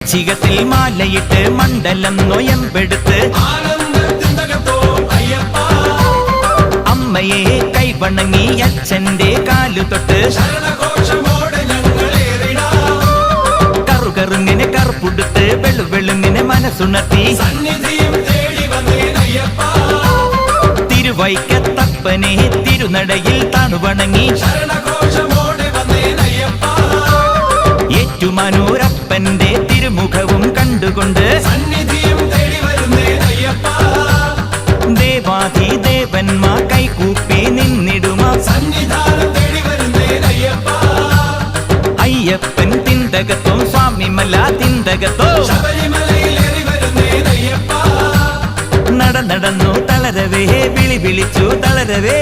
ചികത്തിൽ മാലയിട്ട് മണ്ഡലം നൊയമ്പെടുത്ത് അമ്മയെ കൈവണങ്ങി അച്ഛന്റെ കാലു തൊട്ട് കറുകറുങ്ങനെ കറുപ്പുടുത്ത് വെളുവെളുങ്ങനെ മനസ്സുണർത്തി തിരുവൈക്കത്തപ്പനെ തിരുനടയിൽ താണുവണങ്ങി ഏറ്റുമാനൂരപ്പന്റെ തിരുമുഖവും കണ്ടുകൊണ്ട് ദേവാധിദേവന്മാർ കൈകൂപ്പി നിന്നിടുമാ അയ്യപ്പൻ തിന്തകത്തോ സ്വാമിമല തിന്തകത്തോ നടന്നു തളരവേ വിളി വിളിച്ചു തളരവേ